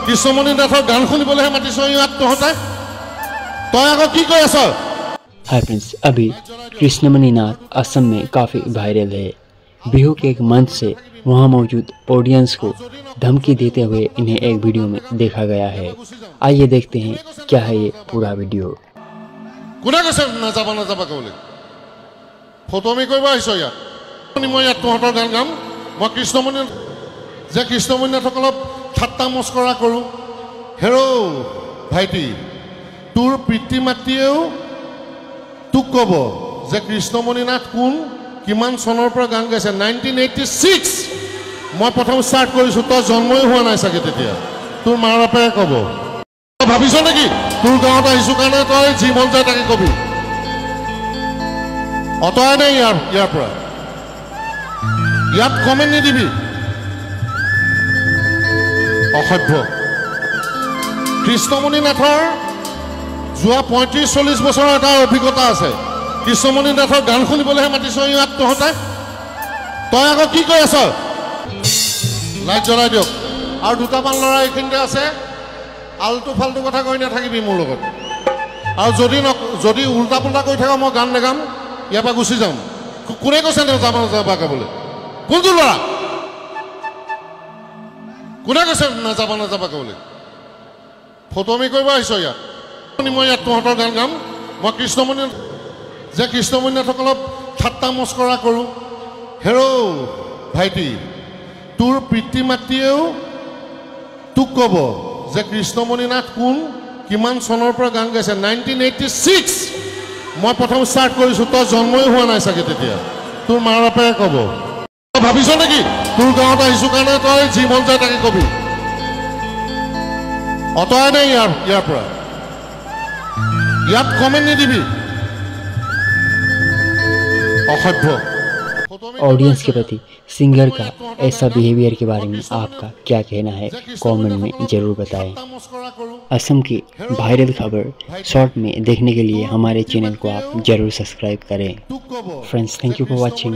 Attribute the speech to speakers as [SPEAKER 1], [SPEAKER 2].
[SPEAKER 1] কৃষ্ণমণি নাথৰ গান শুনিবলৈহে মাতিছ ইয়াত তহঁতে তই আকৌ কি কৈ আছ
[SPEAKER 2] हाय फ्रेंड्स, अभी कृष्णमणि नाथ असम में काफ़ी वायरल है। बिहू के एक मंच से वहां मौजूद ऑडियंस को धमकी देते हुए इन्हें एक वीडियो में देखा गया है। आइए देखते हैं क्या है ये पूरा वीडियो।
[SPEAKER 1] কোনে কৈছে নাযাবা নাযাবা ক'বলৈ ফটোমি কৰিব আহিছ ইয়াত মই ইয়াত তহঁতৰ গান গাম মই কৃষ্ণমণি নাথসকলক ঠাট্টা মস্কৰা কৰোঁ হেৰৌ ভাইটি তোৰ পিতৃ মাতৃয়েও তোক ক'ব যে কৃষ্ণমণি নাথ কোন কিমান চনৰ পৰা গান গাইছে 1986 মই প্ৰথম ষ্টাৰ্ট কৰিছোঁ তই জন্মই হোৱা নাই চাগে তেতিয়া তোৰ মাৰ বাপেৰে ক'ব তই ভাবিছ নেকি তোৰ গাঁৱত আহিছোঁ কাৰণে তই যি মন যায় তাকে কবি অতৰাই নাই ইয়াৰ পৰা ইয়াত কমেণ্ট নিদিবি অসভ্য কৃষ্ণমণি নাথৰ যোৱা 35-40 বছৰৰ এটা অভিজ্ঞতা আছে কৃষ্ণমণি নাথৰ গান শুনিবলৈহে মাতিছ ইয়াত তহঁতে তই আকৌ কি কৈ আছ লাইট জ্বলাই দিয়ক আৰু দুটামান ল'ৰা এইখিনিতে আছে আলটু ফাল্টু কথা কৈ নাথাকিবি মোৰ লগত আৰু যদি উল্টা পুল্টা কৈ থাক মই গান নেগাম ইয়াৰ পৰা গুচি যাম কোনে কৈছে নাযাবা গাবলৈ কোনটো ল'ৰা কোনে কৈছে নাযাবা গাবলৈ ফটোমি কৰিব আহিছ ইয়াত মই ইয়াত তহঁতৰ গান গাম মই কৃষ্ণমণি নাথসকলক ঠাট্টা মস্কৰা কৰোঁ হেৰৌ ভাইটি তোৰ পিতৃ মাতৃয়েও তোক ক'ব যে কৃষ্ণমণি নাথ কোন কিমান চনৰ পৰা গান গাইছে 1986 মই প্ৰথম ষ্টাৰ্ট কৰিছোঁ তই জন্মই হোৱা নাই চাগে তেতিয়া তোৰ মাৰ বাপেৰে ক'ব তই ভাবিছ নেকি তোৰ গাঁৱত আহিছোঁ কাৰণে তই যি মন যায় তাকে কবি অতৰাই নাই ইয়াৰ পৰা यात कमेंट नहीं दिबी अखभ्य
[SPEAKER 2] ऑडियंस के प्रति सिंगर का ऐसा बिहेवियर के बारे में आपका क्या कहना है कमेंट में जरूर बताएं। असम की वायरल खबर शॉर्ट में देखने के लिए हमारे चैनल को आप जरूर सब्सक्राइब करें। Friends, thank you for watching.